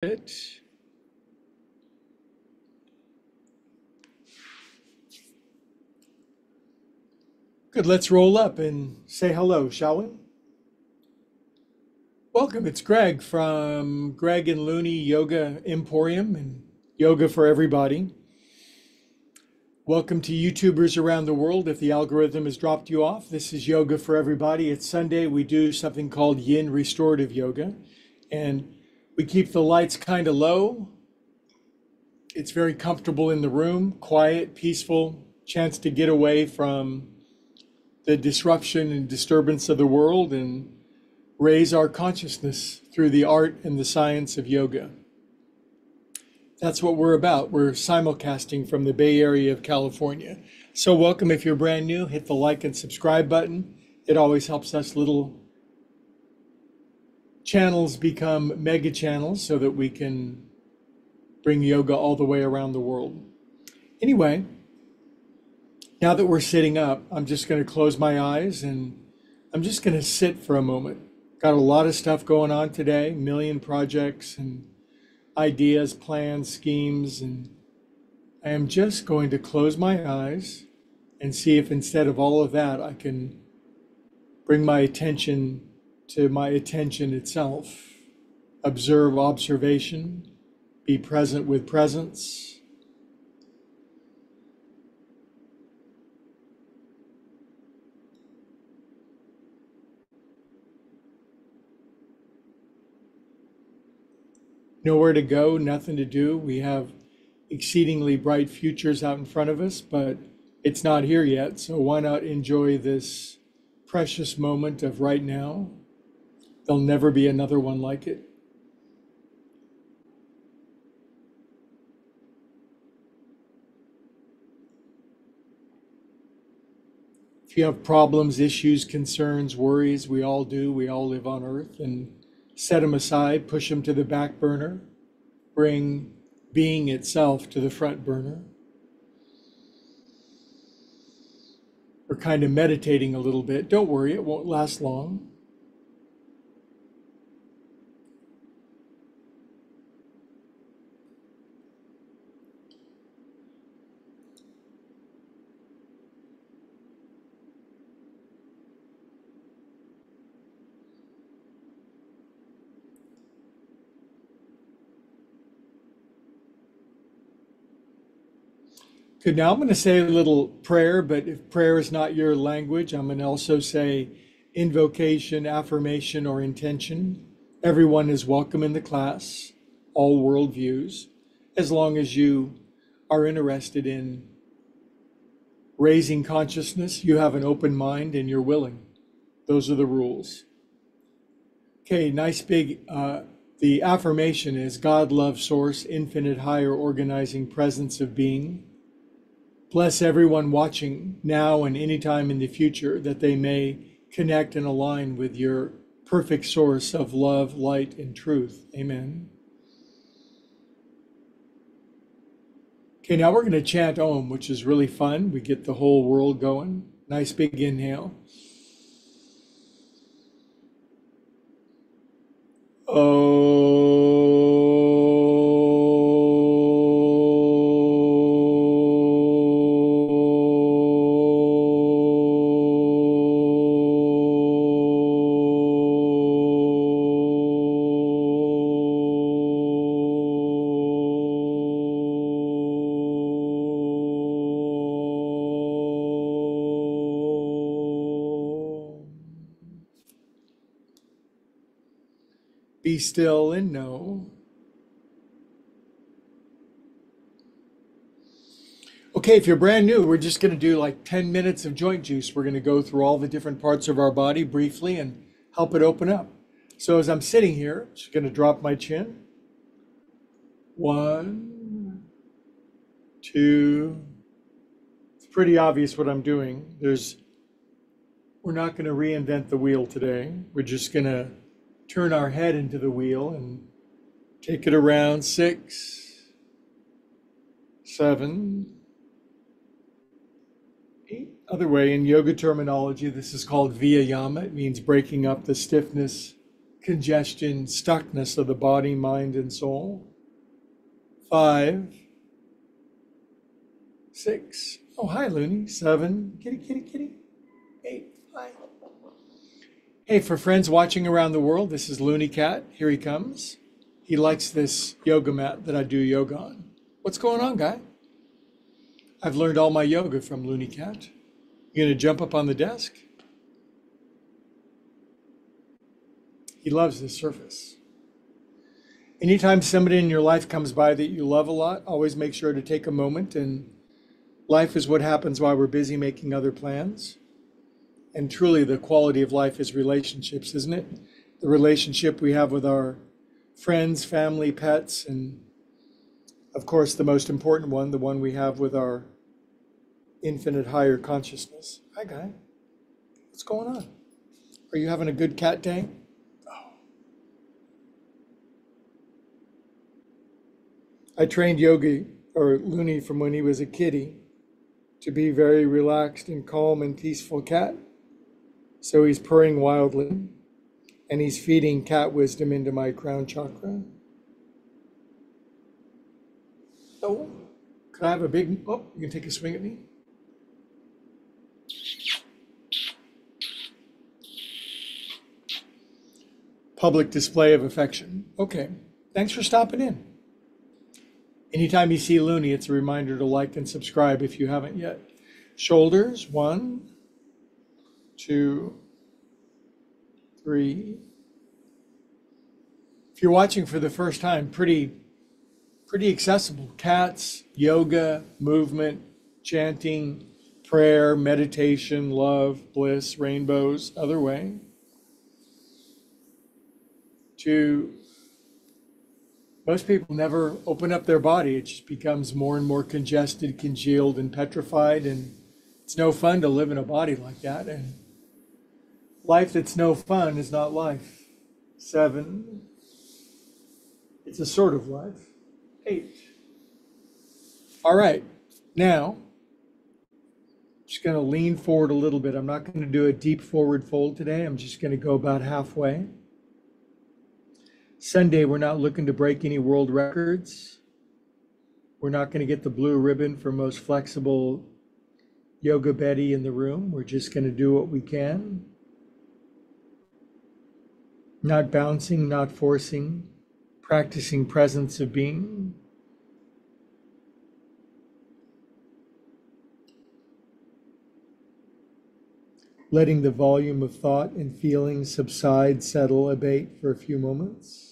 it. Good, let's roll up and say hello, shall we? Welcome, it's Greg from Greg and Looney Yoga Emporium and Yoga for Everybody. Welcome to YouTubers around the world. If the algorithm has dropped you off, this is Yoga for Everybody. It's Sunday. We do something called Yin Restorative Yoga, and we keep the lights kind of low. It's very comfortable in the room, quiet, peaceful, chance to get away from the disruption and disturbance of the world and raise our consciousness through the art and the science of yoga. That's what we're about. We're simulcasting from the Bay Area of California. So welcome. If you're brand new, hit the like and subscribe button. It always helps us little channels become mega channels so that we can bring yoga all the way around the world. Anyway, now that we're sitting up, I'm just going to close my eyes and I'm just going to sit for a moment. Got a lot of stuff going on today, million projects and ideas, plans, schemes, and I am just going to close my eyes and see if instead of all of that, I can bring my attention to my attention itself. Observe observation, be present with presence. Nowhere to go, nothing to do. We have exceedingly bright futures out in front of us, but it's not here yet. So why not enjoy this precious moment of right now? There'll never be another one like it. If you have problems, issues, concerns, worries, we all do. We all live on earth, and set them aside, push them to the back burner, bring being itself to the front burner. We're kind of meditating a little bit. Don't worry, it won't last long. Good, now I'm going to say a little prayer, but if prayer is not your language, I'm going to also say invocation, affirmation, or intention. Everyone is welcome in the class, all worldviews, as long as you are interested in raising consciousness, you have an open mind, and you're willing. Those are the rules. Okay, nice big, the affirmation is God, love, source, infinite, higher organizing presence of being. Bless everyone watching now and anytime in the future that they may connect and align with your perfect source of love, light, and truth. Amen. Okay, now we're going to chant Om, which is really fun. We get the whole world going. Nice big inhale. Be still and know. Okay, if you're brand new, we're just going to do like 10 minutes of joint juice. We're going to go through all the different parts of our body briefly and help it open up. So as I'm sitting here, I'm just going to drop my chin. 1, 2. It's pretty obvious what I'm doing. We're not going to reinvent the wheel today. We're just going to turn our head into the wheel and take it around. 6, 7, 8. Other way, in yoga terminology, this is called viyama. It means breaking up the stiffness congestion, stuckness of the body, mind, and soul. 5, 6. Oh, hi, Looney. 7. Kitty, kitty, kitty. 8. Hi. Hey, for friends watching around the world, this is Looney Cat. Here he comes. He likes this yoga mat that I do yoga on. What's going on, guy? I've learned all my yoga from Looney Cat. You gonna jump up on the desk? He loves this surface. Anytime somebody in your life comes by that you love a lot, always make sure to take a moment. And life is what happens while we're busy making other plans. And truly, the quality of life is relationships, isn't it? The relationship we have with our friends, family, pets, and of course, the most important one, the one we have with our infinite higher consciousness. Hi, guy. What's going on? Are you having a good cat day? Oh. I trained Yogi, or Looney, from when he was a kitty to be very relaxed and calm and peaceful cat. So he's purring wildly, and he's feeding cat wisdom into my crown chakra. Oh, could I have a big, oh, you can take a swing at me? Public display of affection. Okay, thanks for stopping in. Anytime you see Looney, it's a reminder to like and subscribe if you haven't yet. Shoulders, 1, 2, 3. If you're watching for the first time, pretty accessible. Cats, yoga, movement, chanting, prayer, meditation, love, bliss, rainbows, other way. 2, most people never open up their body. It just becomes more and more congested, congealed, and petrified. And it's no fun to live in a body like that. And life that's no fun is not life. 7, it's a sort of life. 8. All right, now, I'm just going to lean forward a little bit. I'm not going to do a deep forward fold today. I'm just going to go about halfway. Sunday, we're not looking to break any world records. We're not going to get the blue ribbon for most flexible yoga Betty in the room. We're just going to do what we can. Not bouncing, not forcing, practicing presence of being. Letting the volume of thought and feeling subside, settle, abate for a few moments.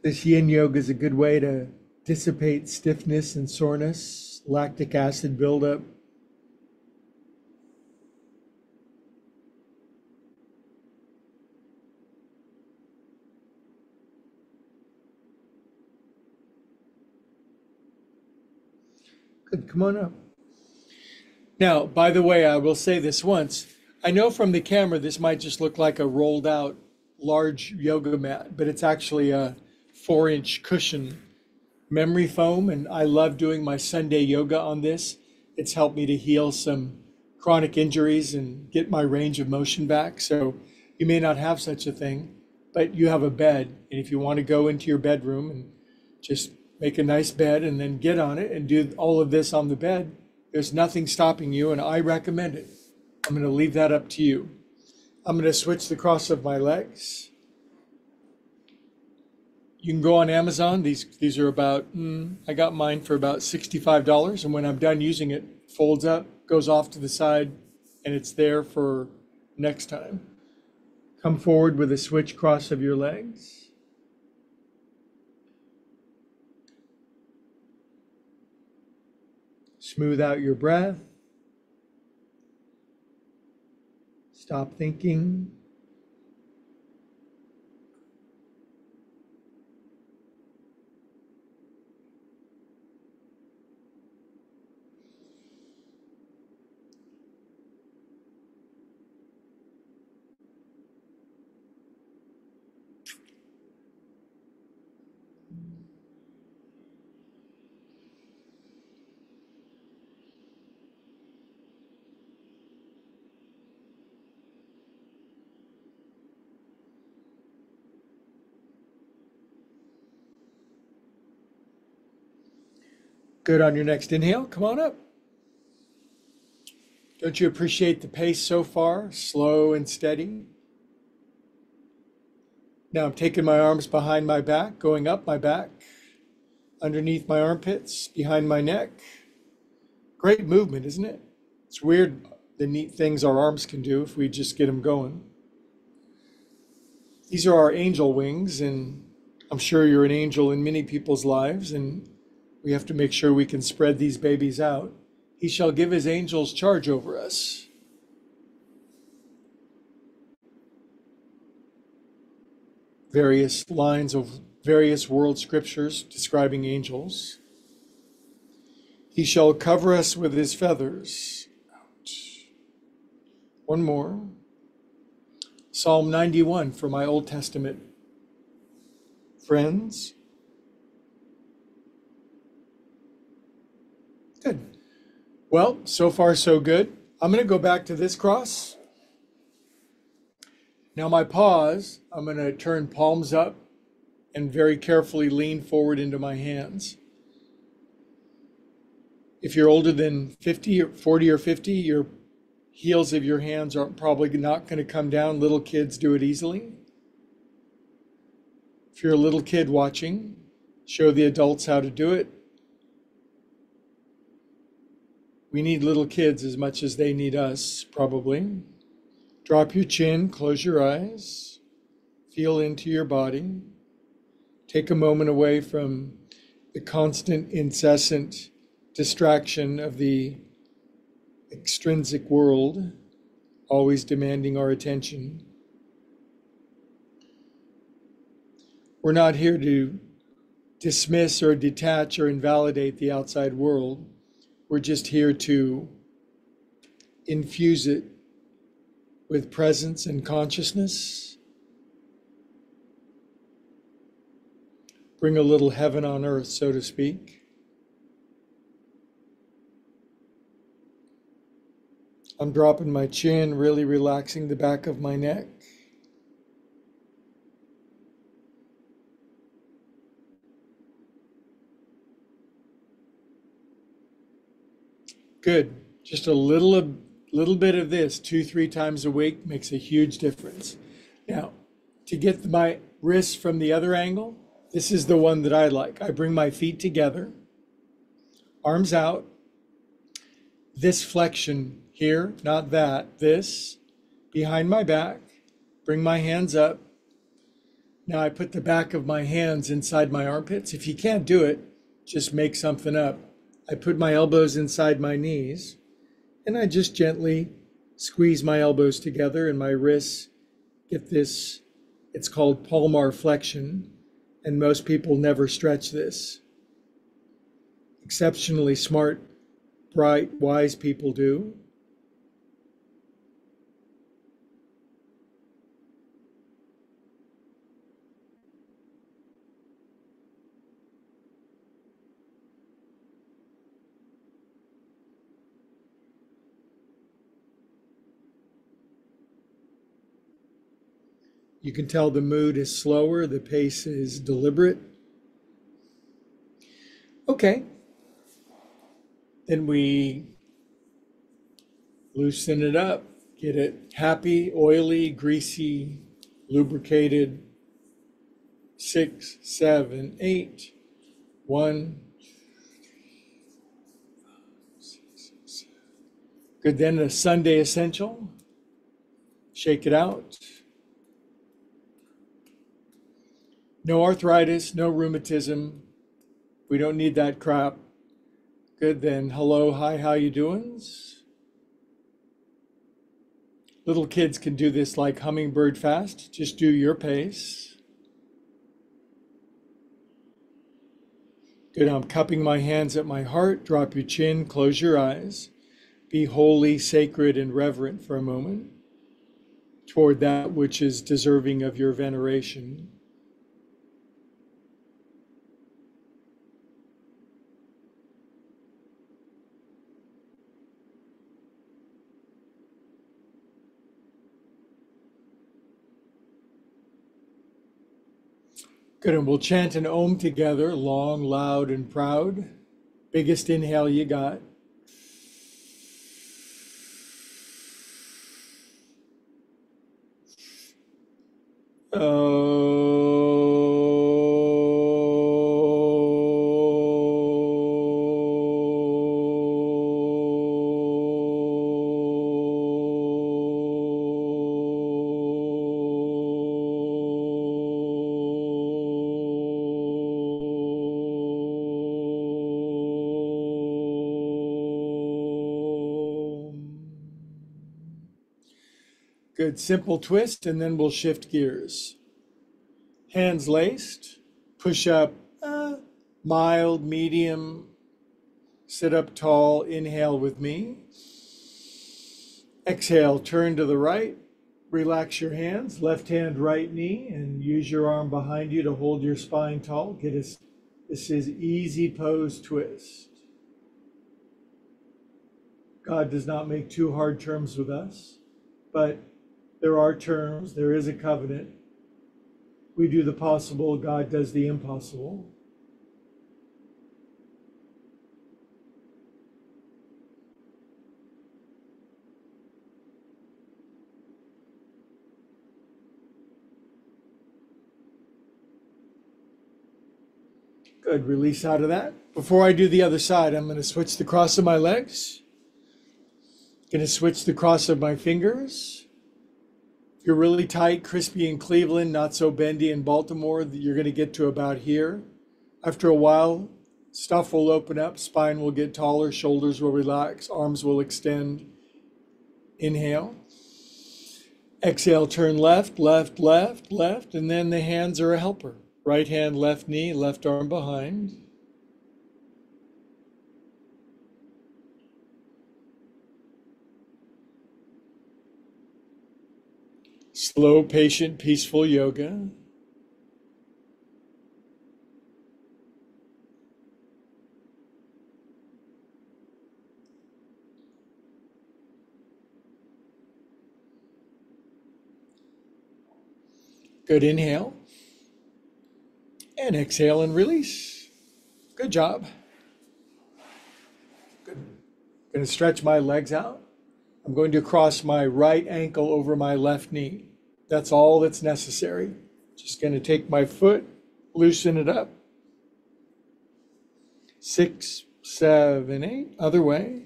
This yin yoga is a good way to dissipate stiffness and soreness, lactic acid buildup. Good, come on up. Now, by the way, I will say this once. I know from the camera this might just look like a rolled out large yoga mat, but it's actually a 4-inch cushion memory foam, and I love doing my Sunday yoga on this. It's helped me to heal some chronic injuries and get my range of motion back. So you may not have such a thing, but you have a bed, and if you want to go into your bedroom and just make a nice bed and then get on it and do all of this on the bed, there's nothing stopping you, and I recommend it. I'm going to leave that up to you. I'm going to switch the cross of my legs. You can go on Amazon. These are about, I got mine for about $65. And when I'm done using it, folds up, goes off to the side, and it's there for next time. Come forward with a switch cross of your legs. Smooth out your breath. Stop thinking. Good. On your next inhale, come on up. Don't you appreciate the pace so far? Slow and steady. Now I'm taking my arms behind my back, going up my back, underneath my armpits, behind my neck. Great movement, isn't it? It's weird the neat things our arms can do if we just get them going. These are our angel wings, and I'm sure you're an angel in many people's lives, and we have to make sure we can spread these babies out. He shall give his angels charge over us. Various lines of various world scriptures describing angels. He shall cover us with his feathers. One more. Psalm 91 for my Old Testament friends. Good. Well, so far so good. I'm going to go back to this cross. Now my paws, I'm going to turn palms up and very carefully lean forward into my hands. If you're older than 50 or 40 or 50, your heels of your hands are probably not going to come down. Little kids do it easily. If you're a little kid watching, show the adults how to do it. We need little kids as much as they need us, probably. Drop your chin, close your eyes, feel into your body. Take a moment away from the constant, incessant distraction of the extrinsic world, always demanding our attention. We're not here to dismiss or detach or invalidate the outside world. We're just here to infuse it with presence and consciousness. Bring a little heaven on earth, so to speak. I'm dropping my chin, really relaxing the back of my neck. Good. Just a little bit of this 2-3 times a week makes a huge difference. Now, to get my wrists from the other angle, this is the one that I like. I bring my feet together, arms out, this flexion here, not that, this, behind my back, bring my hands up. Now I put the back of my hands inside my armpits. If you can't do it, just make something up. I put my elbows inside my knees, and I just gently squeeze my elbows together and my wrists get this, it's called palmar flexion, and most people never stretch this. Exceptionally smart, bright, wise people do. You can tell the mood is slower, the pace is deliberate. Okay. Then we loosen it up, get it happy, oily, greasy, lubricated. 6, 7, 8. 1. Good. Then a Sunday essential. Shake it out. No arthritis, no rheumatism. We don't need that crap. Good. Then hello, hi, how you doings? Little kids can do this like hummingbird fast. Just do your pace. Good. I'm cupping my hands at my heart. Drop your chin, close your eyes. Be holy, sacred, and reverent for a moment toward that which is deserving of your veneration. Good, and we'll chant an Om together, long, loud, and proud. Biggest inhale you got. Good, simple twist, and then we'll shift gears. Hands laced, push up, mild, medium, sit up tall, inhale with me. Exhale, turn to the right, relax your hands, left hand, right knee, and use your arm behind you to hold your spine tall. This is easy pose twist. God does not make too hard terms with us, but there are terms, there is a covenant. We do the possible, God does the impossible. Good, release out of that. Before I do the other side, I'm going to switch the cross of my legs. Going to switch the cross of my fingers. If you're really tight, crispy in Cleveland, not so bendy in Baltimore, you're going to get to about here. After a while, stuff will open up, spine will get taller, shoulders will relax, arms will extend. Inhale. Exhale, turn left, left, left, left, and then the hands are a helper. Right hand, left knee, left arm behind. Slow, patient, peaceful yoga. Good, inhale. And exhale and release. Good job. Good. I'm going to stretch my legs out. I'm going to cross my right ankle over my left knee. That's all that's necessary. Just going to take my foot, loosen it up. 6, 7, 8. Other way.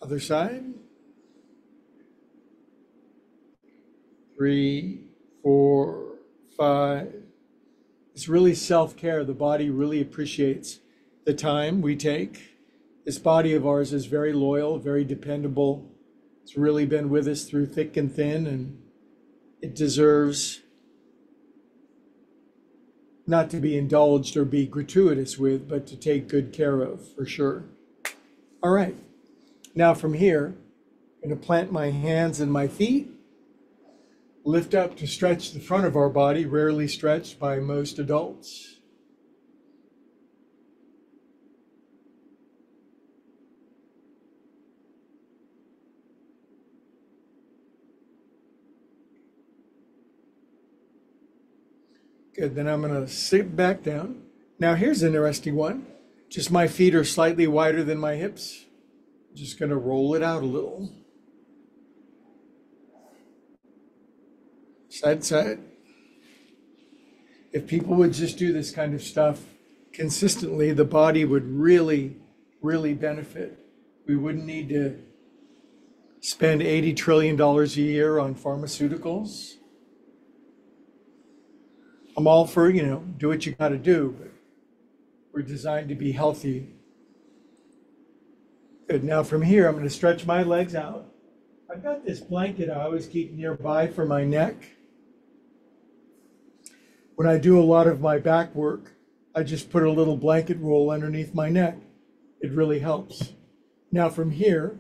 Other side. 3, 4, 5. It's really self-care. The body really appreciates the time we take. This body of ours is very loyal, very dependable. It's really been with us through thick and thin, and it deserves not to be indulged or be gratuitous with, but to take good care of, for sure. All right. Now from here, I'm going to plant my hands and my feet. Lift up to stretch the front of our body, rarely stretched by most adults. Good, then I'm going to sit back down. Now here's an interesting one. Just my feet are slightly wider than my hips. Just going to roll it out a little. Side to side. If people would just do this kind of stuff consistently, the body would really, really benefit. We wouldn't need to spend $80 trillion a year on pharmaceuticals. I'm all for, do what you got to do, but we're designed to be healthy. Good. Now from here, I'm going to stretch my legs out. I've got this blanket I always keep nearby for my neck. When I do a lot of my back work, I just put a little blanket roll underneath my neck. It really helps. Now from here,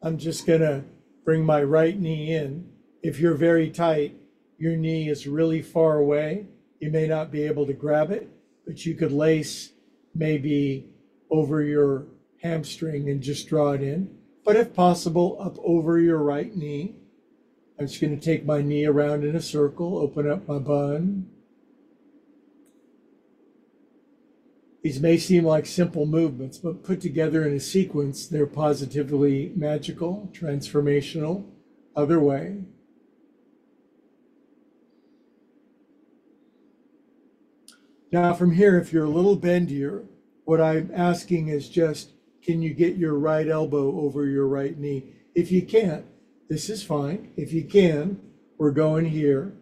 I'm just going to bring my right knee in. If you're very tight, your knee is really far away. You may not be able to grab it, but you could lace maybe over your hamstring and just draw it in. But if possible, up over your right knee. I'm just going to take my knee around in a circle, open up my bun. These may seem like simple movements, but put together in a sequence, they're positively magical, transformational, other way. Now from here, if you're a little bendier, what I'm asking is just, can you get your right elbow over your right knee? If you can't, this is fine. If you can, we're going here.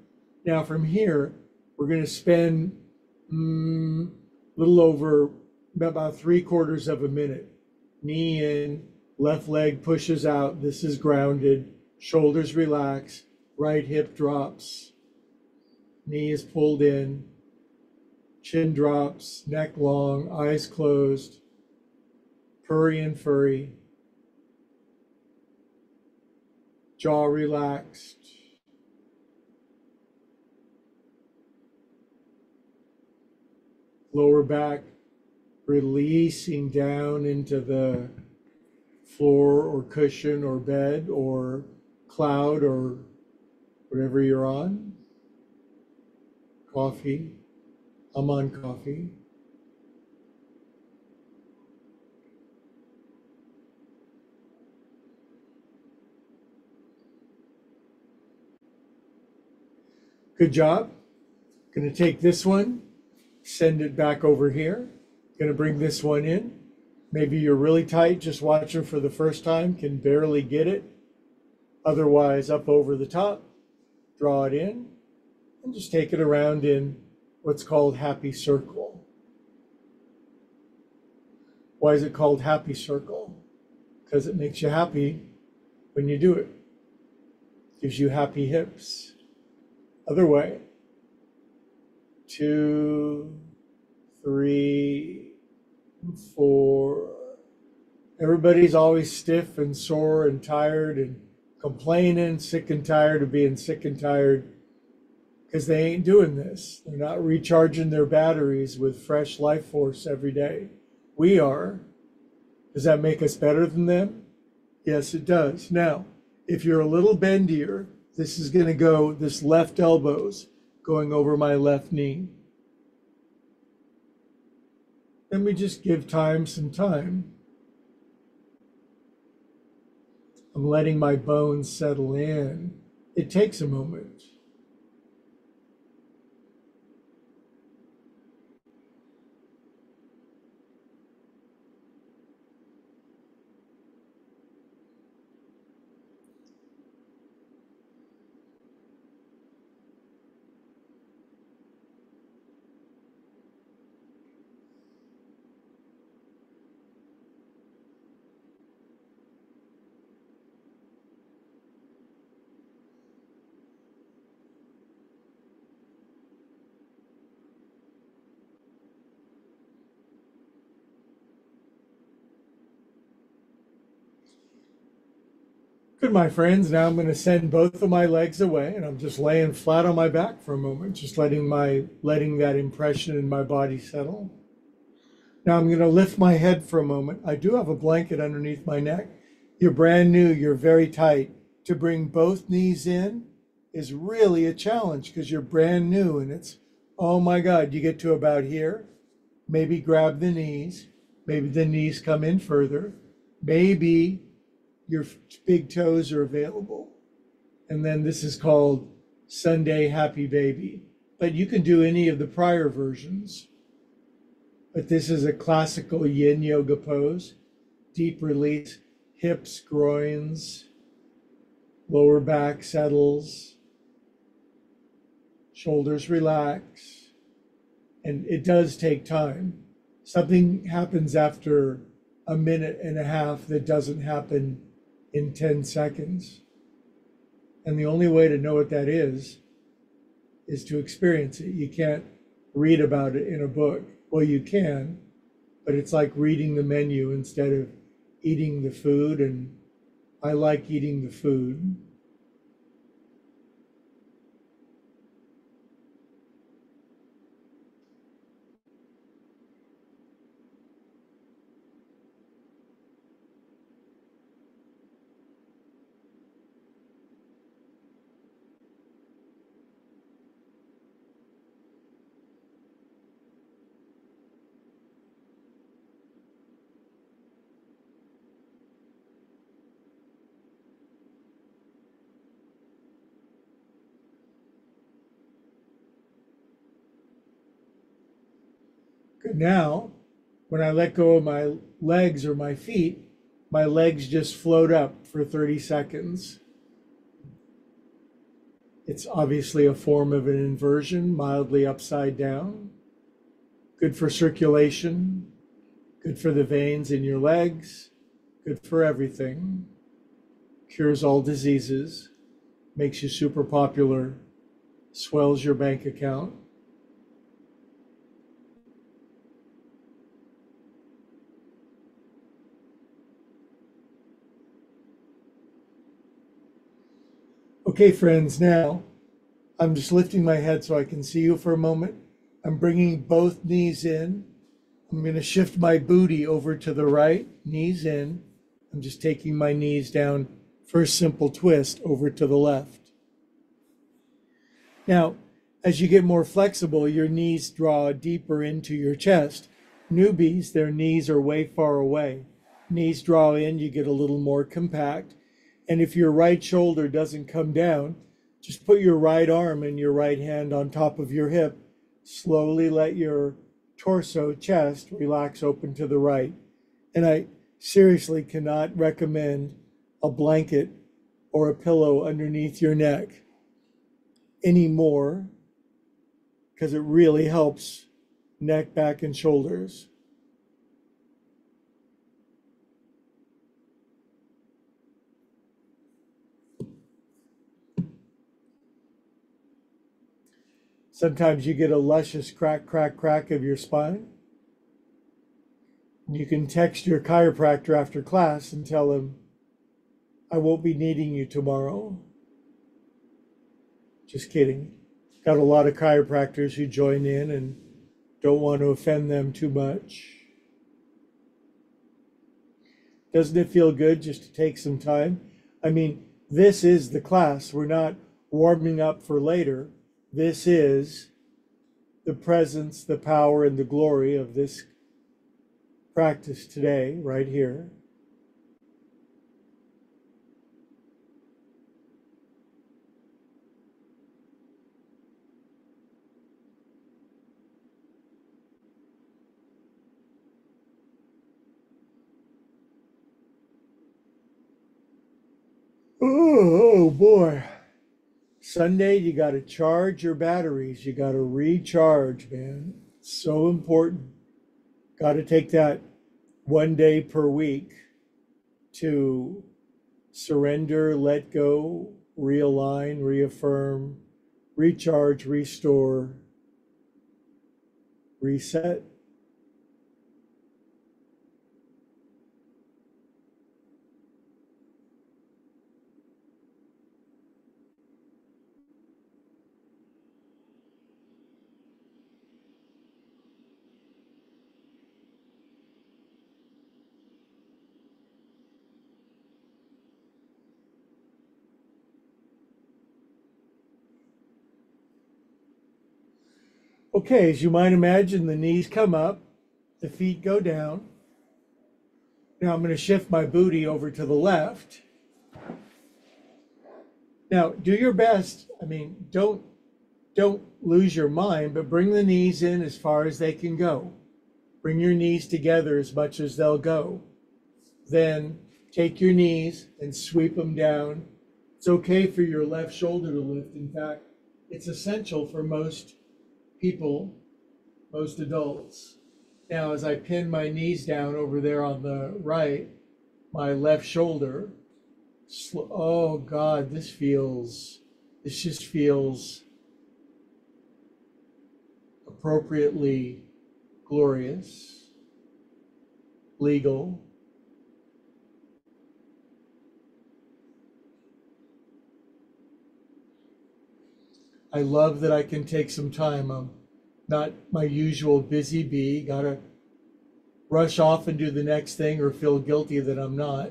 Now from here, we're going to spend a little over about 3/4 of a minute. Knee in, left leg pushes out. This is grounded. Shoulders relax. Right hip drops. Knee is pulled in. Chin drops, neck long, eyes closed, purry and furry, jaw relaxed. Lower back releasing down into the floor or cushion or bed or cloud or whatever you're on. Coffee. I'm on coffee. Good job. Going to take this one, send it back over here. Going to bring this one in. Maybe you're really tight, just watching for the first time, can barely get it. Otherwise, up over the top, draw it in, and just take it around in what's called happy circle. Why is it called happy circle? Because it makes you happy when you do it. Gives you happy hips. Other way. 2, 3, 4. Everybody's always stiff and sore and tired and complaining, sick and tired of being sick and tired because they ain't doing this. They're not recharging their batteries with fresh life force every day. We are. Does that make us better than them? Yes, it does. Now, if you're a little bendier, this is going to go, this left elbow's going over my left knee. Then we just give time some time. I'm letting my bones settle in. It takes a moment. Good, my friends. Now I'm going to send both of my legs away and I'm just laying flat on my back for a moment, just letting that impression in my body settle. Now I'm going to lift my head for a moment. I do have a blanket underneath my neck. You're brand new, you're very tight. To bring both knees in is really a challenge because you're brand new and it's, oh my God, you get to about here. Maybe grab the knees. Maybe the knees come in further. Maybe your big toes are available. And then this is called Sunday Happy Baby. But you can do any of the prior versions. But this is a classical yin yoga pose. Deep release, hips, groins, lower back settles, shoulders relax. And it does take time. Something happens after a minute and a half that doesn't happen in 10 seconds. And the only way to know what that is to experience it. You can't read about it in a book. Well, you can, but it's like reading the menu instead of eating the food. And I like eating the food. Good. Now, when I let go of my legs or my feet, my legs just float up for 30 seconds. It's obviously a form of an inversion, mildly upside down. Good for circulation, good for the veins in your legs, good for everything. Cures all diseases, makes you super popular, swells your bank account. Okay, friends, now I'm just lifting my head so I can see you for a moment. I'm bringing both knees in. I'm going to shift my booty over to the right, knees in. I'm just taking my knees down for a simple twist over to the left. Now, as you get more flexible, your knees draw deeper into your chest. Newbies, their knees are way far away. Knees draw in, you get a little more compact. And if your right shoulder doesn't come down, just put your right arm and your right hand on top of your hip. Slowly let your torso, chest relax open to the right. And I seriously cannot recommend a blanket or a pillow underneath your neck anymore, because it really helps neck, back, and shoulders. Sometimes you get a luscious crack, crack, crack of your spine. You can text your chiropractor after class and tell him, I won't be needing you tomorrow. Just kidding. Got a lot of chiropractors who join in and don't want to offend them too much. Doesn't it feel good just to take some time? I mean, this is the class. We're not warming up for later. This is the presence, the power, and the glory of this practice today, right here. Oh boy. Sunday, you got to charge your batteries. You got to recharge, man. It's so important. Got to take that 1 day per week to surrender, let go, realign, reaffirm, recharge, restore, reset. Okay, as you might imagine, the knees come up, the feet go down. Now I'm going to shift my booty over to the left. Now, do your best. I mean, don't lose your mind, but bring the knees in as far as they can go. Bring your knees together as much as they'll go. Then take your knees and sweep them down. It's okay for your left shoulder to lift. In fact, it's essential for most people, most adults. Now, as I pin my knees down over there on the right, my left shoulder, oh God, this just feels appropriately glorious, legal. I love that I can take some time. I'm not my usual busy bee, gotta rush off and do the next thing or feel guilty that I'm not.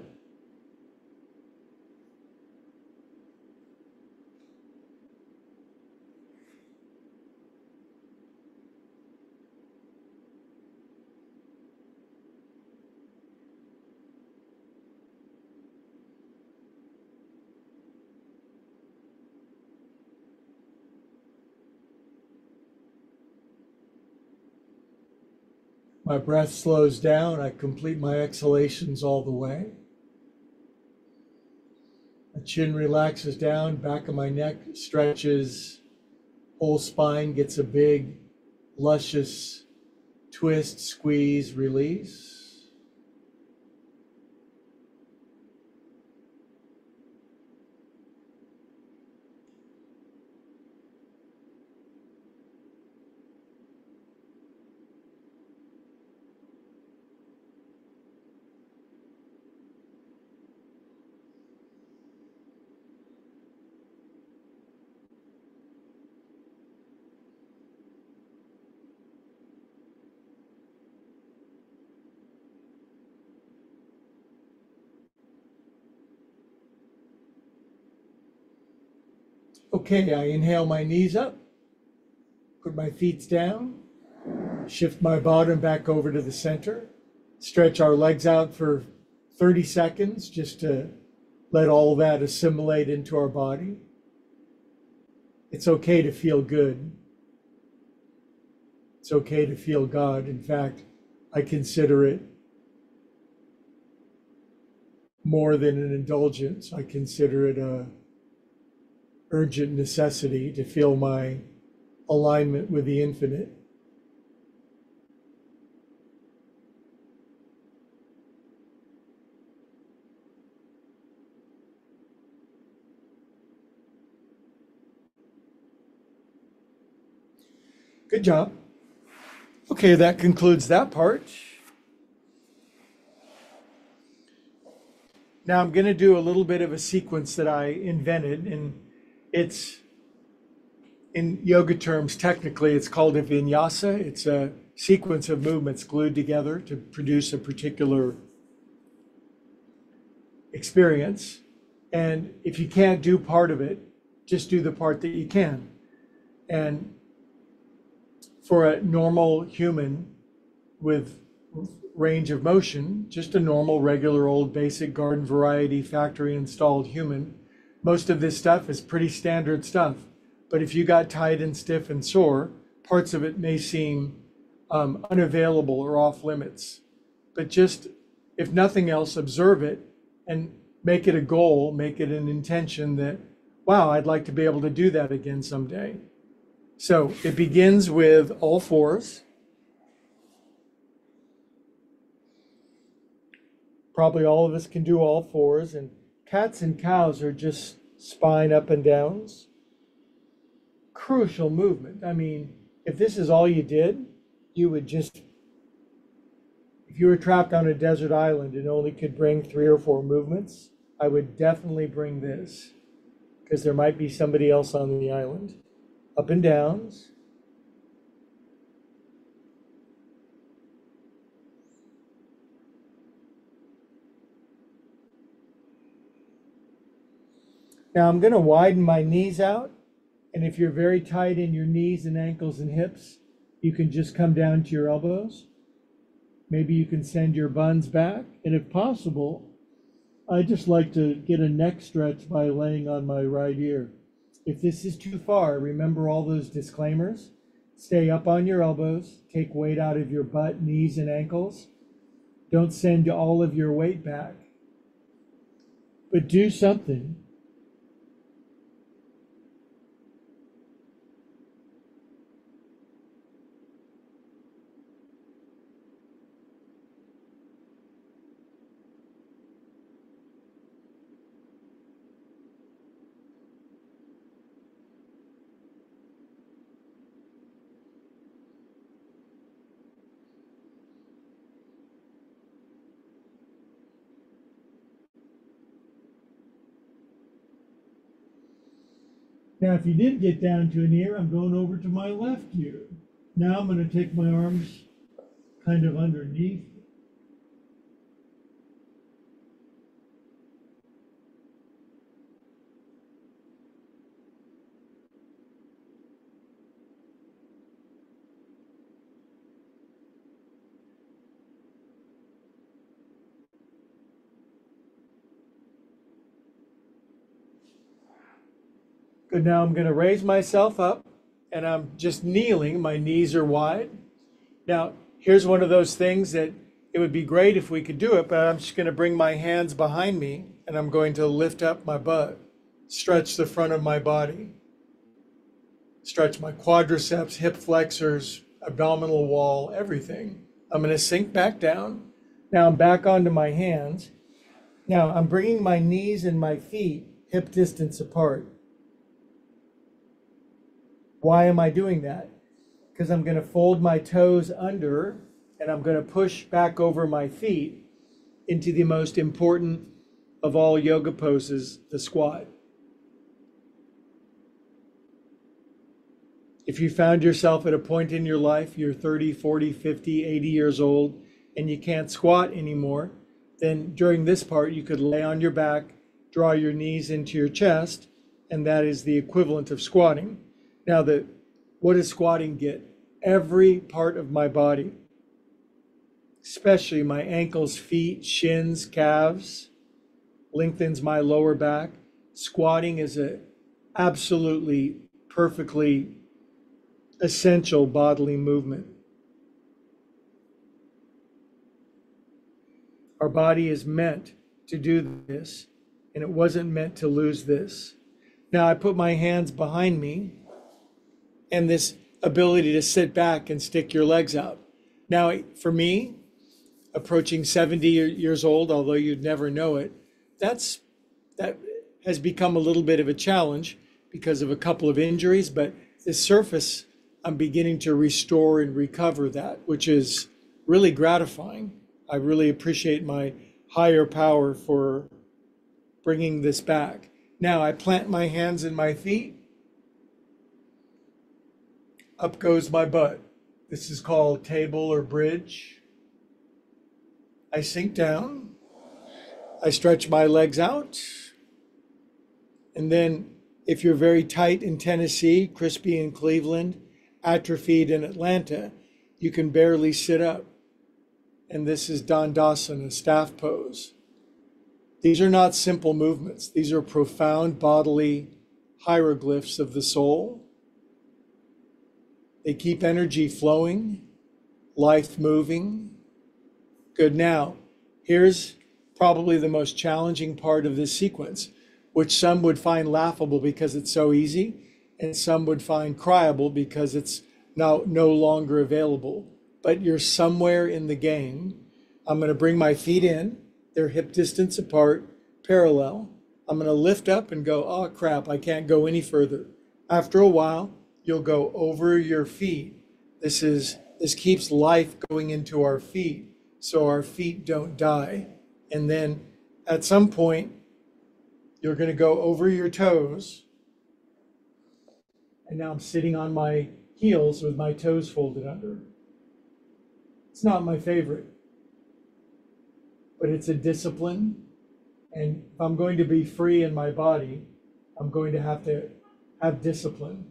My breath slows down. I complete my exhalations all the way. My chin relaxes down, back of my neck stretches, whole spine gets a big, luscious twist, squeeze, release. Okay, I inhale my knees up, put my feet down, shift my bottom back over to the center, stretch our legs out for 30 seconds just to let all that assimilate into our body. It's okay to feel good. It's okay to feel God. In fact, I consider it more than an indulgence. I consider it a urgent necessity to feel my alignment with the infinite. Good job. Okay, that concludes that part. Now I'm going to do a little bit of a sequence that I invented, and it's, in yoga terms, technically it's called a vinyasa. It's a sequence of movements glued together to produce a particular experience. And if you can't do part of it, just do the part that you can. And for a normal human with range of motion, just a normal, regular, old, basic garden variety, factory installed human, most of this stuff is pretty standard stuff. But if you got tight and stiff and sore, parts of it may seem unavailable or off limits. But just, if nothing else, observe it and make it a goal, make it an intention that, wow, I'd like to be able to do that again someday. So it begins with all fours. Probably all of us can do all fours, and cats and cows are just spine up and downs. Crucial movement. I mean, if this is all you did, you would just, if you were trapped on a desert island and only could bring 3 or 4 movements, I would definitely bring this, because there might be somebody else on the island. Up and downs. Now I'm going to widen my knees out. And if you're very tight in your knees and ankles and hips, you can just come down to your elbows. Maybe you can send your buns back. And if possible, I just like to get a neck stretch by laying on my right ear. If this is too far, remember all those disclaimers. Stay up on your elbows. Take weight out of your butt, knees, and ankles. Don't send all of your weight back. But do something. Now, if you did get down to an ear, I'm going over to my left ear. Now I'm going to take my arms kind of underneath. Good, now I'm going to raise myself up and I'm just kneeling. My knees are wide. Now, here's one of those things that it would be great if we could do it, but I'm just going to bring my hands behind me and I'm going to lift up my butt, stretch the front of my body, stretch my quadriceps, hip flexors, abdominal wall, everything. I'm going to sink back down. Now I'm back onto my hands. Now I'm bringing my knees and my feet hip distance apart. Why am I doing that? Because I'm going to fold my toes under and I'm going to push back over my feet into the most important of all yoga poses, the squat. If you found yourself at a point in your life, you're 30, 40, 50, 80 years old, and you can't squat anymore, then during this part, you could lay on your back, draw your knees into your chest, and that is the equivalent of squatting. Now, what does squatting get? Every part of my body, especially my ankles, feet, shins, calves, lengthens my lower back. Squatting is a absolutely perfectly essential bodily movement. Our body is meant to do this, and it wasn't meant to lose this. Now I put my hands behind me and this ability to sit back and stick your legs out. Now, for me, approaching 70 years old, although you'd never know it, that has become a little bit of a challenge because of a couple of injuries, but the surface, I'm beginning to restore and recover that, which is really gratifying. I really appreciate my higher power for bringing this back. Now I plant my hands in my feet. Up goes my butt. This is called table or bridge. I sink down. I stretch my legs out. And then if you're very tight in Tennessee, crispy in Cleveland, atrophied in Atlanta, you can barely sit up. And this is Dandasana, staff pose. These are not simple movements. These are profound bodily hieroglyphs of the soul. They keep energy flowing, life moving. Good. Now, here's probably the most challenging part of this sequence, which some would find laughable because it's so easy, and some would find cryable because it's now no longer available. But you're somewhere in the game. I'm going to bring my feet in. They're hip distance apart, parallel. I'm going to lift up and go, oh crap, I can't go any further. After a while, you'll go over your feet. This keeps life going into our feet so our feet don't die. And then at some point, you're going to go over your toes. And now I'm sitting on my heels with my toes folded under. It's not my favorite, but it's a discipline. And if I'm going to be free in my body, I'm going to have discipline.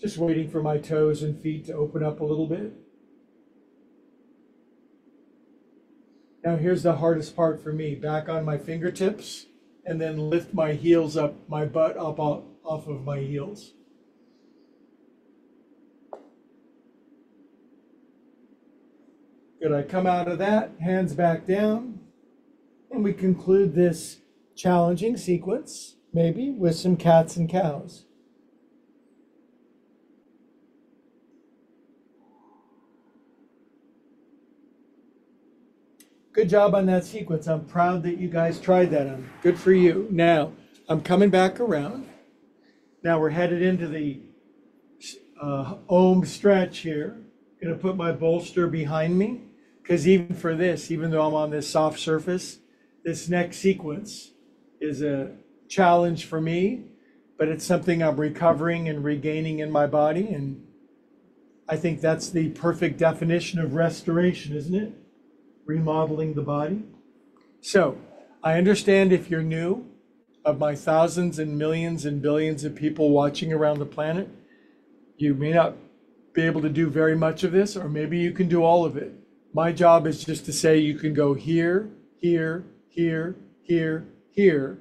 Just waiting for my toes and feet to open up a little bit. Now here's the hardest part for me. Back on my fingertips and then lift my heels up, my butt up off of my heels. Good, I come out of that, hands back down, and we conclude this challenging sequence, maybe with some cats and cows. Good job on that sequence. I'm proud that you guys tried that on. Good for you. Now, I'm coming back around. Now we're headed into the Om stretch here. Gonna put my bolster behind me, because even for this, even though I'm on this soft surface, this next sequence is a challenge for me, but it's something I'm recovering and regaining in my body. And I think that's the perfect definition of restoration, isn't it? Remodeling the body. So I understand if you're new, of my thousands and millions and billions of people watching around the planet, you may not be able to do very much of this, or maybe you can do all of it. My job is just to say you can go here, here, here, here, here,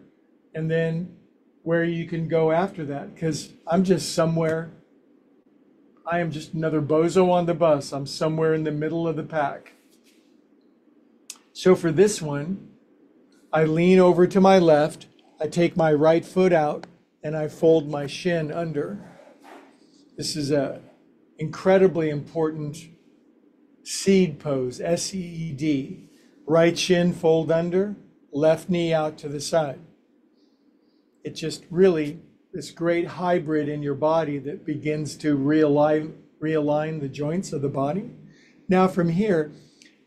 and then where you can go after that, because I'm just somewhere I am just another bozo on the bus. I'm somewhere in the middle of the pack. So for this one, I lean over to my left, I take my right foot out, and I fold my shin under. This is a incredibly important seed pose, S-E-E-D. Right shin fold under, left knee out to the side. It just really, this great hybrid in your body that begins to realign the joints of the body. Now from here,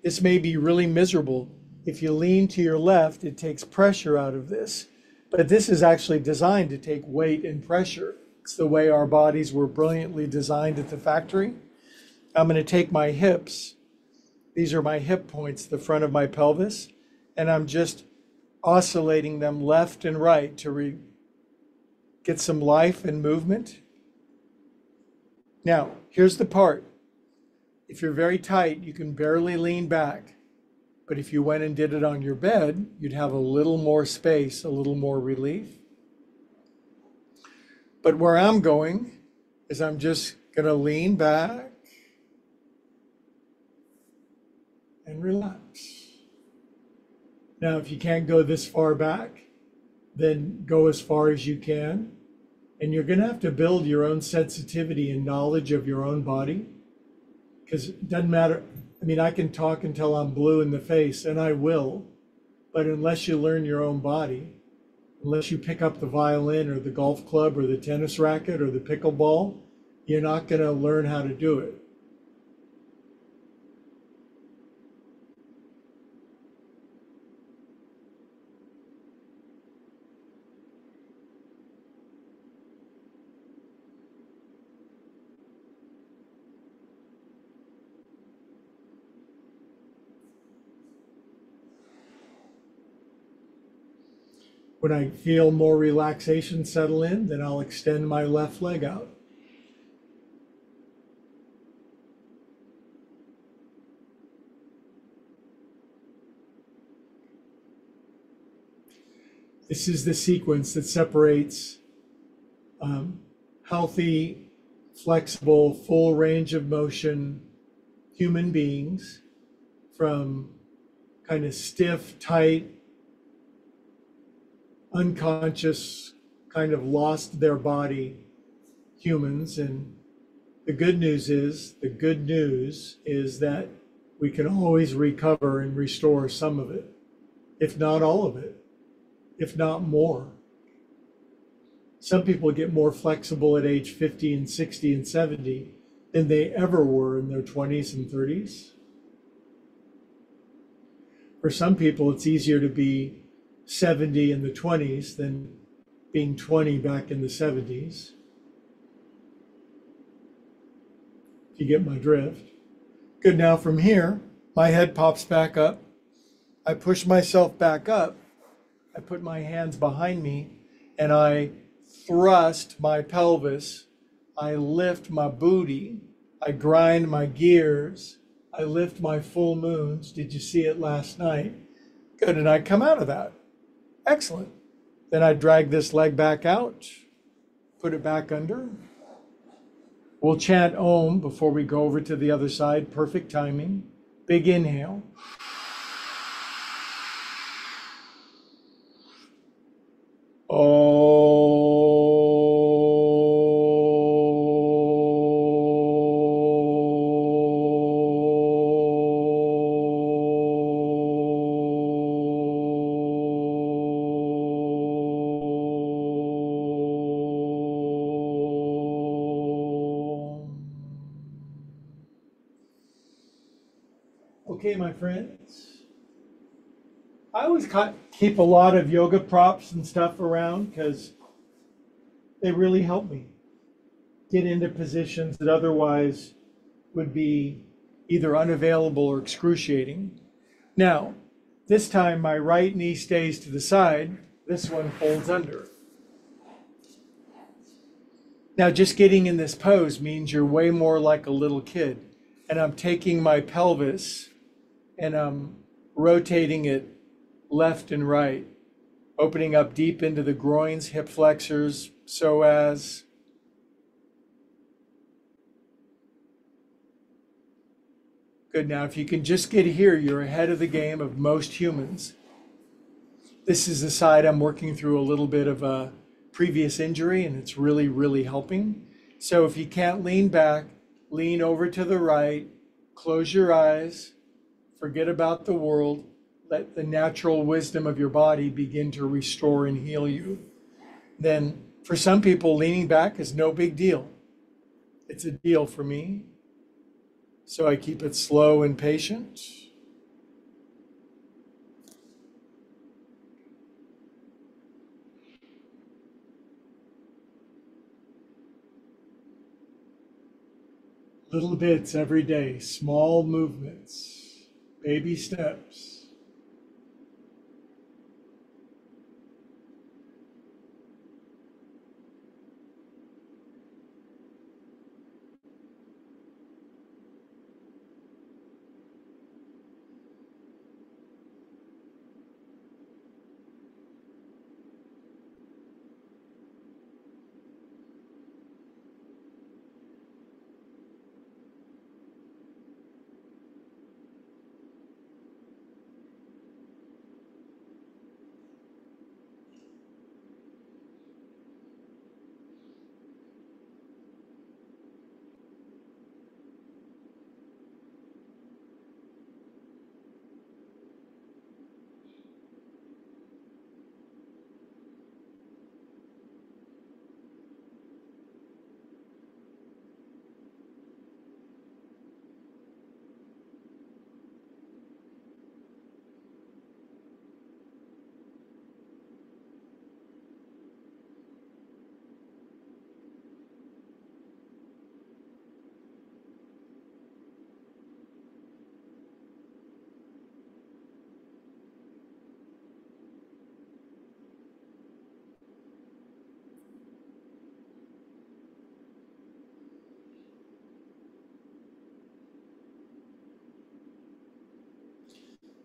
this may be really miserable. If you lean to your left, it takes pressure out of this. But this is actually designed to take weight and pressure. It's the way our bodies were brilliantly designed at the factory. I'm going to take my hips. These are my hip points, the front of my pelvis, and I'm just oscillating them left and right to get some life and movement. Now, here's the part. If you're very tight, you can barely lean back. But if you went and did it on your bed, you'd have a little more space, a little more relief. But where I'm going is I'm just going to lean back and relax. Now, if you can't go this far back, then go as far as you can. And you're going to have to build your own sensitivity and knowledge of your own body. Because it doesn't matter. I mean, I can talk until I'm blue in the face, and I will. But unless you learn your own body, unless you pick up the violin or the golf club or the tennis racket or the pickleball, you're not going to learn how to do it. When I feel more relaxation settle in, then I'll extend my left leg out. This is the sequence that separates healthy, flexible, full range of motion human beings from kind of stiff, tight, unconscious, kind of lost their body humans. And the good news is that we can always recover and restore some of it, if not all of it, if not more. Some people get more flexible at age 50 and 60 and 70 than they ever were in their 20s and 30s. For some people, it's easier to be 70 in the 20s than being 20 back in the 70s. If you get my drift. Good, now from here, my head pops back up. I push myself back up. I put my hands behind me and I thrust my pelvis. I lift my booty. I grind my gears. I lift my full moons. Did you see it last night? Good, and I come out of that. Excellent. Then I drag this leg back out, put it back under. We'll chant Om before we go over to the other side. Perfect timing. Big inhale. Okay, my friends. I always keep a lot of yoga props and stuff around because they really help me get into positions that otherwise would be either unavailable or excruciating. Now, this time my right knee stays to the side, this one folds under. Now, just getting in this pose means you're way more like a little kid. And I'm taking my pelvis and I'm rotating it left and right, opening up deep into the groins, hip flexors, psoas. Good. Now, if you can just get here, you're ahead of the game of most humans. This is the side I'm working through a little bit of a previous injury, and it's really, really helping. So if you can't lean back, lean over to the right, close your eyes, forget about the world, let the natural wisdom of your body begin to restore and heal you. Then for some people, leaning back is no big deal. It's a deal for me. So I keep it slow and patient. Little bits every day, small movements, baby steps.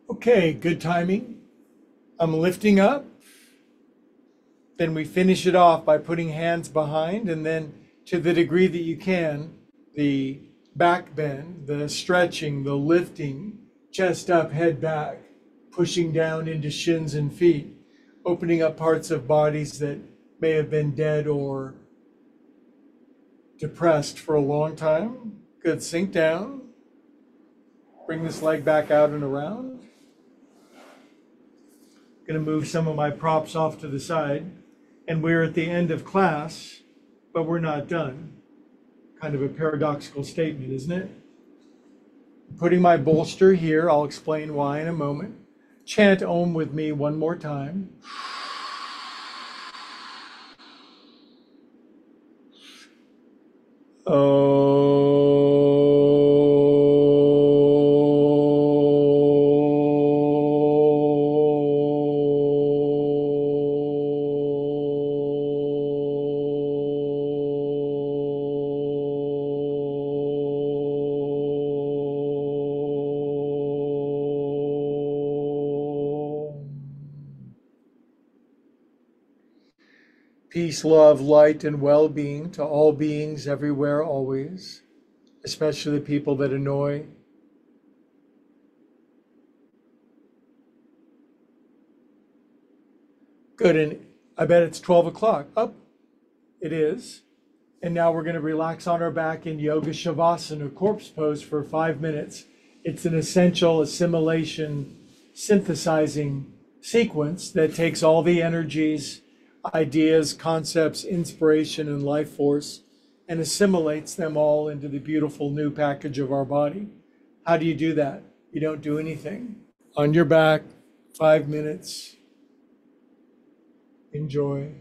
Okay, good timing. I'm lifting up. Then we finish it off by putting hands behind, and then to the degree that you can, the back bend, the stretching, the lifting, chest up, head back, pushing down into shins and feet, opening up parts of bodies that may have been dead or depressed for a long time. Good. Sink down. Bring this leg back out and around. Going to move some of my props off to the side. And we're at the end of class, but we're not done. Kind of a paradoxical statement, isn't it? Putting my bolster here, I'll explain why in a moment. Chant Om with me one more time. Peace, love, light, and well-being to all beings everywhere, always, especially the people that annoy. Good, and I bet it's 12 o'clock. Up, it is. And now we're going to relax on our back in Yoga Shavasana, corpse pose for 5 minutes. It's an essential assimilation, synthesizing sequence that takes all the energies, ideas, concepts, inspiration, and life force and assimilates them all into the beautiful new package of our body. How do you do that? You don't do anything. On your back, 5 minutes. Enjoy.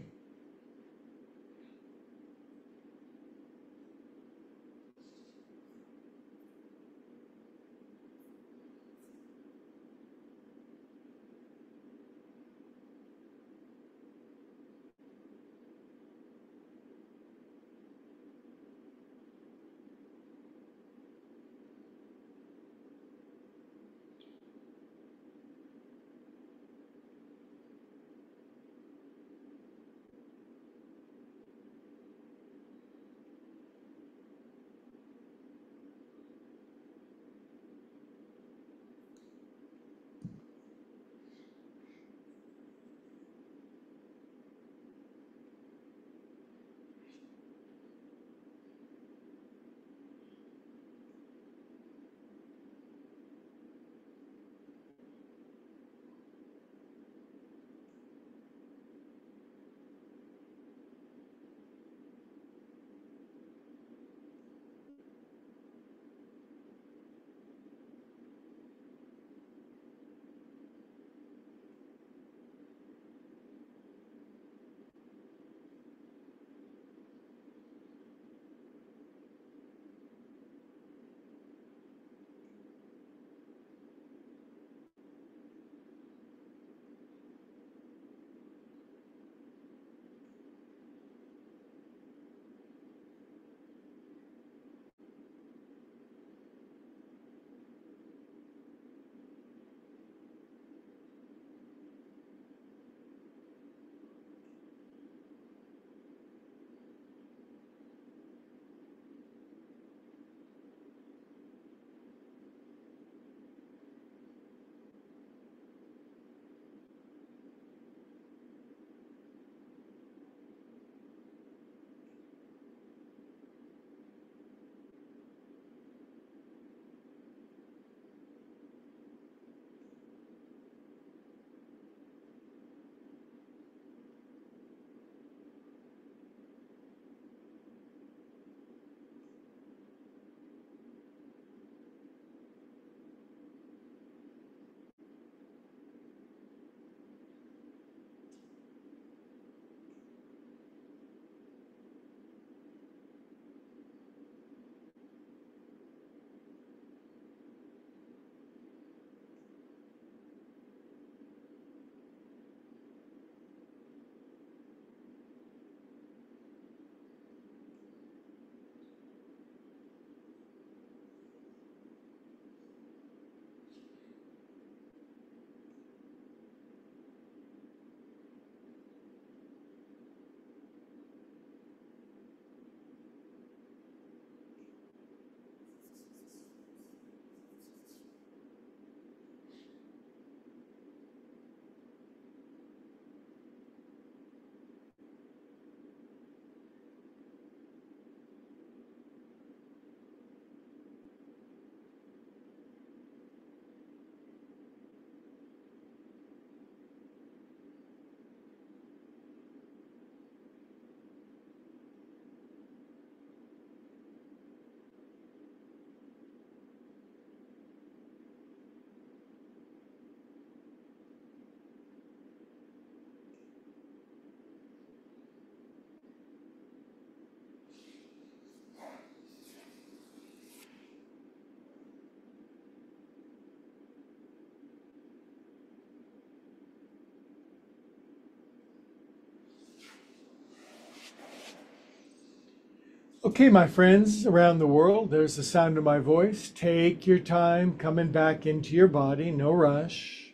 Okay, my friends around the world, there's the sound of my voice. Take your time coming back into your body, no rush.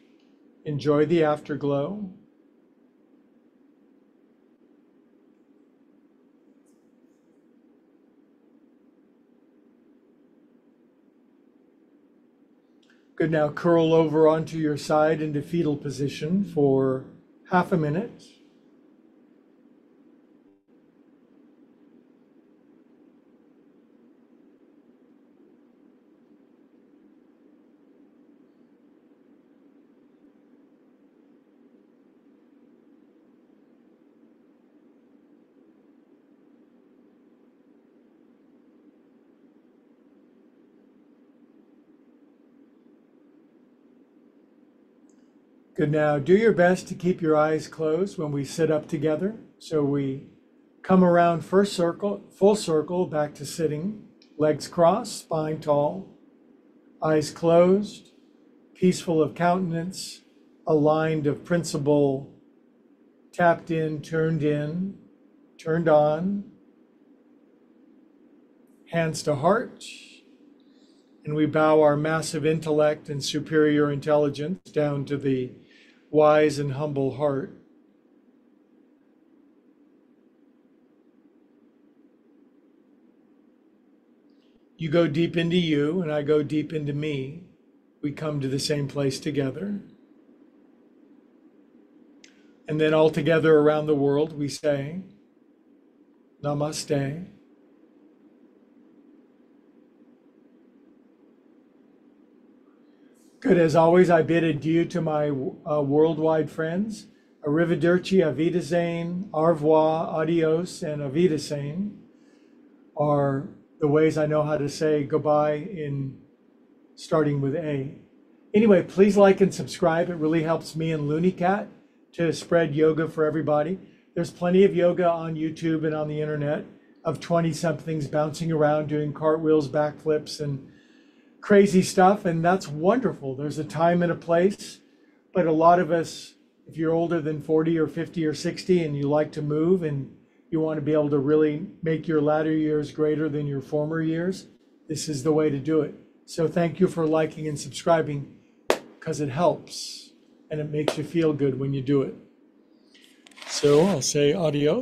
Enjoy the afterglow. Good, now curl over onto your side into fetal position for half a minute. Good, now do your best to keep your eyes closed when we sit up together. So we come around first circle, full circle, back to sitting, legs crossed, spine tall, eyes closed, peaceful of countenance, aligned of principle, tapped in, turned on, hands to heart, and we bow our massive intellect and superior intelligence down to the wise and humble heart. You go deep into you, and I go deep into me. We come to the same place together. And then all together around the world, we say, Namaste. Good, as always, I bid adieu to my worldwide friends. Arrivederci, Avidazane, au revoir, adios, and Avidasane are the ways I know how to say goodbye in starting with A. Anyway, please like and subscribe. It really helps me and Looney Cat to spread yoga for everybody. There's plenty of yoga on YouTube and on the internet of 20-somethings bouncing around doing cartwheels, backflips, and crazy stuff, and that's wonderful. There's a time and a place, but a lot of us, if you're older than 40 or 50 or 60 and you like to move and you want to be able to really make your latter years greater than your former years, this is the way to do it. So thank you for liking and subscribing, because it helps and it makes you feel good when you do it. So I'll say adios.